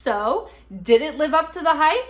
So, did it live up to the hype?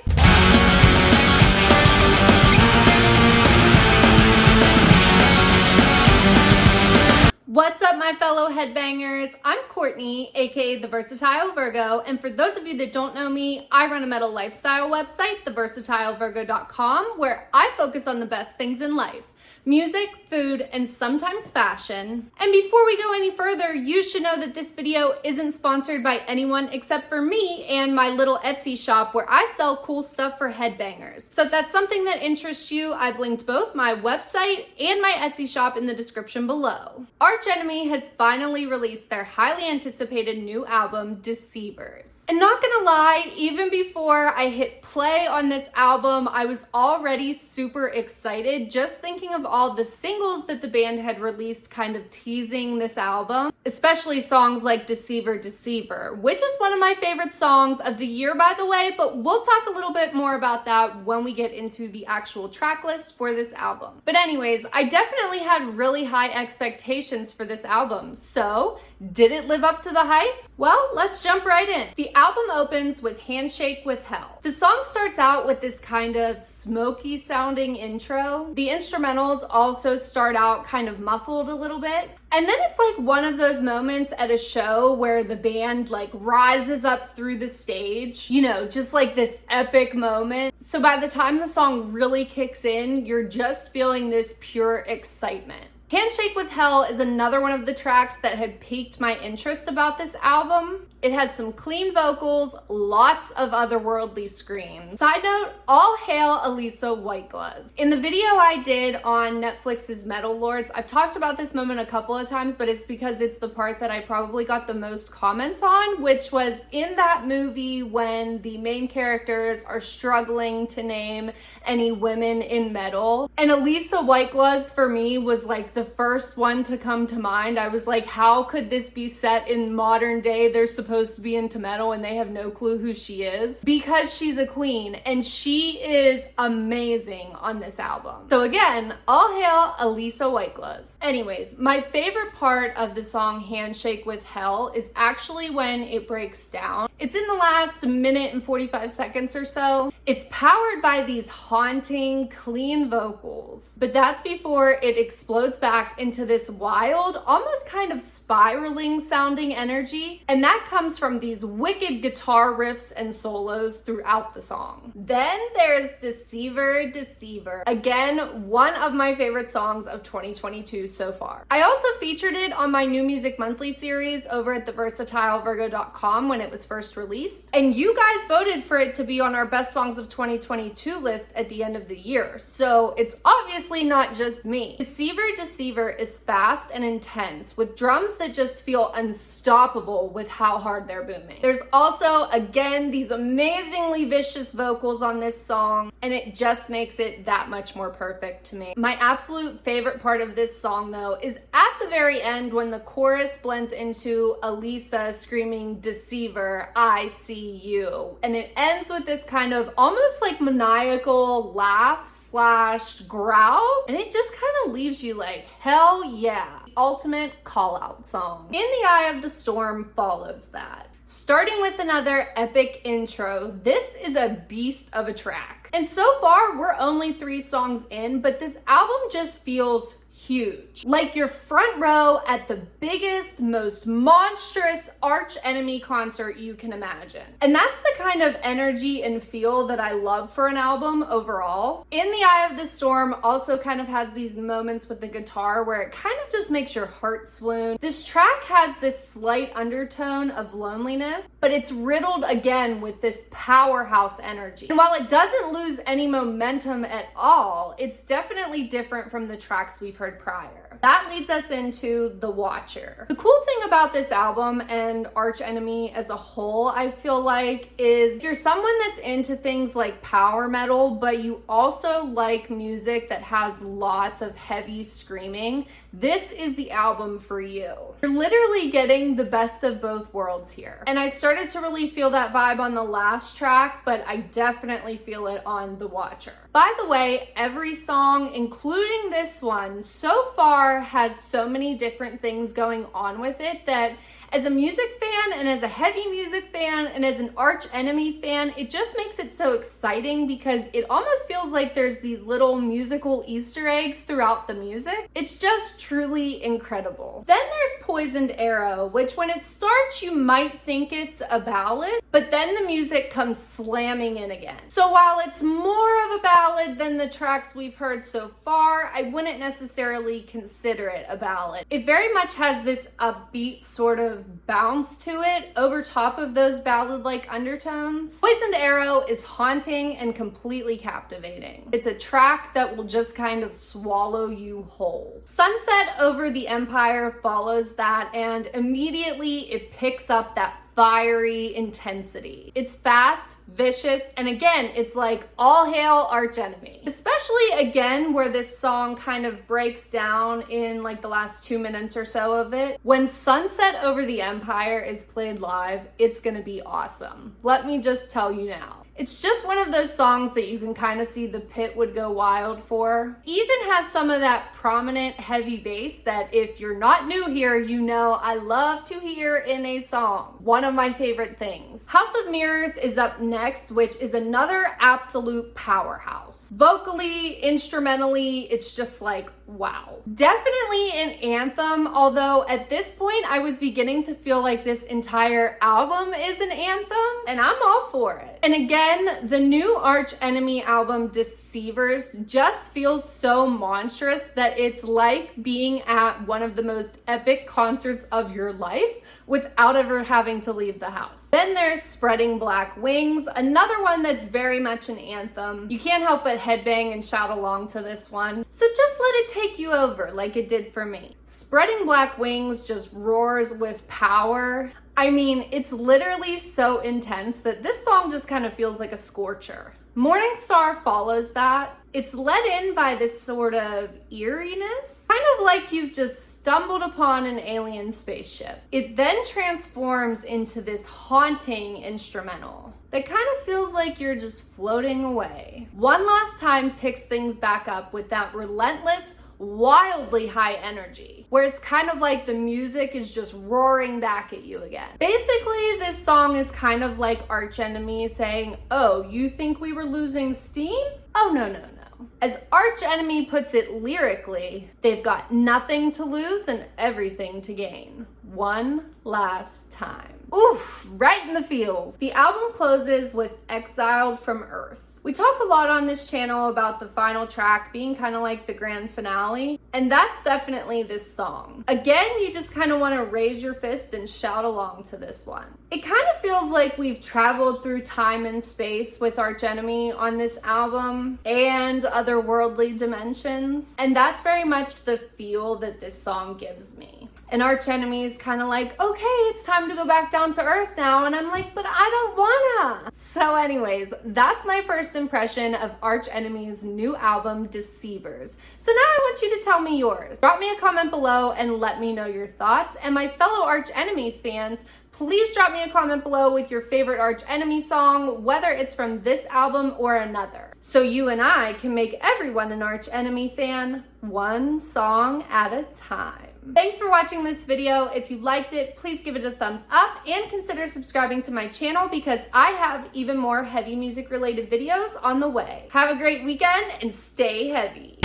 What's up, my fellow headbangers? I'm Courtney, aka the Versatile Virgo, and for those of you that don't know me, I run a metal lifestyle website, theversatilevirgo.com, where I focus on the best things in life: music, food, and sometimes fashion. And before we go any further, you should know that this video isn't sponsored by anyone except for me and my little Etsy shop where I sell cool stuff for headbangers. So if that's something that interests you, I've linked both my website and my Etsy shop in the description below. Arch Enemy has finally released their highly anticipated new album, Deceivers. And not gonna lie, even before I hit play on this album, I was already super excited just thinking of all the singles that the band had released kind of teasing this album, especially songs like Deceiver, Deceiver, which is one of my favorite songs of the year, by the way, but we'll talk a little bit more about that when we get into the actual track list for this album. But anyways, I definitely had really high expectations for this album. So, did it live up to the hype? Well, let's jump right in. The album opens with Handshake with Hell. The song starts out with this kind of smoky sounding intro. The instrumentals also start out kind of muffled a little bit. And then it's like one of those moments at a show where the band like rises up through the stage, you know, just like this epic moment. So by the time the song really kicks in, you're just feeling this pure excitement. Handshake with Hell is another one of the tracks that had piqued my interest about this album. It has some clean vocals, lots of otherworldly screams. Side note, all hail Elisa Whitegloves. In the video I did on Netflix's Metal Lords, I've talked about this moment a couple of times, but it's because it's the part that I probably got the most comments on, which was in that movie when the main characters are struggling to name any women in metal. And Elisa Whitegloves for me was like the first one to come to mind. I was like, how could this be set in modern day? They're supposed to be into metal and they have no clue who she is, because she's a queen and she is amazing on this album. So again, all hail Elisa Whitegloves. Anyways, my favorite part of the song Handshake with Hell is actually when it breaks down. It's in the last minute and 45 seconds or so. It's powered by these haunting, clean vocals, but that's before it explodes back into this wild, almost kind of spiraling sounding energy, and that comes from these wicked guitar riffs and solos throughout the song. Then there's Deceiver, Deceiver. Again, one of my favorite songs of 2022 so far. I also featured it on my New Music Monthly series over at theversatilevirgo.com when it was first released, and you guys voted for it to be on our best songs of 2022 list at the end of the year, so it's obviously not just me. Deceiver, Deceiver is fast and intense with drums that just feel unstoppable with how hard they're booming. There's also, again, these amazingly vicious vocals on this song, and it just makes it that much more perfect to me. My absolute favorite part of this song, though, is at the very end when the chorus blends into Elisa screaming, "Deceiver, I see you." And it ends with this kind of almost like maniacal laugh / growl, and it just kind of leaves you like, hell yeah. The ultimate call-out song. In the Eye of the Storm follows that. Starting with another epic intro, this is a beast of a track. And so far, we're only 3 songs in, but this album just feels huge. Like you're front row at the biggest, most monstrous Arch Enemy concert you can imagine. And that's the kind of energy and feel that I love for an album overall. In the Eye of the Storm also kind of has these moments with the guitar where it kind of just makes your heart swoon. This track has this slight undertone of loneliness, but it's riddled again with this powerhouse energy. And while it doesn't lose any momentum at all, it's definitely different from the tracks we've heard prior. That leads us into The Watcher. The cool thing about this album and Arch Enemy as a whole, I feel like, is if you're someone that's into things like power metal, but you also like music that has lots of heavy screaming, this is the album for you. You're literally getting the best of both worlds here. And I started to really feel that vibe on the last track, but I definitely feel it on The Watcher. By the way, every song, including this one, so far has so many different things going on with it that As a music fan and as a heavy music fan and as an Arch Enemy fan, it just makes it so exciting because it almost feels like there's these little musical Easter eggs throughout the music. It's just truly incredible. Then there's Poisoned Arrow, which when it starts you might think it's a ballad, but then the music comes slamming in again. So while it's more of a ballad than the tracks we've heard so far, I wouldn't necessarily consider it a ballad. It very much has this upbeat sort of bounce to it over top of those ballad-like undertones. Poisoned Arrow is haunting and completely captivating. It's a track that will just kind of swallow you whole. Sunset Over the Empire follows that, and immediately it picks up that fiery intensity. It's fast, vicious, and again, it's like all hail Arch Enemy. Especially again where this song kind of breaks down in like the last 2 minutes or so of it. When Sunset Over the Empire is played live, it's gonna be awesome. Let me just tell you now. It's just one of those songs that you can kind of see the pit would go wild for. Even has some of that prominent heavy bass that if you're not new here, you know I love to hear in a song. One of my favorite things. House of Mirrors is up next, which is another absolute powerhouse. Vocally, instrumentally, it's just like, wow. Definitely an anthem, although at this point I was beginning to feel like this entire album is an anthem, and I'm all for it. And again, the new Arch Enemy album, Deceivers, just feels so monstrous that it's like being at one of the most epic concerts of your life without ever having to leave the house. Then there's Spreading Black Wings, another one that's very much an anthem. You can't help but headbang and shout along to this one. So just let it take you over like it did for me. Spreading Black Wings just roars with power. I mean, it's literally so intense that this song just kind of feels like a scorcher. Morning Star follows that. It's led in by this sort of eeriness, kind of like you've just stumbled upon an alien spaceship. It then transforms into this haunting instrumental that kind of feels like you're just floating away. One Last Time picks things back up with that relentless, wildly high energy, where it's kind of like the music is just roaring back at you again. Basically, this song is kind of like Arch Enemy saying, oh, you think we were losing steam? Oh, no, no, no. As Arch Enemy puts it lyrically, they've got nothing to lose and everything to gain. One last time. Oof, right in the feels. The album closes with Exiled from Earth. We talk a lot on this channel about the final track being kind of like the grand finale, and that's definitely this song. Again, you just kind of want to raise your fist and shout along to this one. It kind of feels like we've traveled through time and space with Arch Enemy on this album and otherworldly dimensions, and that's very much the feel that this song gives me. And Arch Enemy is kind of like, okay, it's time to go back down to earth now. And I'm like, but I don't wanna. So anyways, that's my first impression of Arch Enemy's new album, Deceivers. So now I want you to tell me yours. Drop me a comment below and let me know your thoughts. And my fellow Arch Enemy fans, please drop me a comment below with your favorite Arch Enemy song, whether it's from this album or another. So you and I can make everyone an Arch Enemy fan, one song at a time. Thanks for watching this video. If you liked it, please give it a thumbs up and consider subscribing to my channel because I have even more heavy music related videos on the way. Have a great weekend and stay heavy.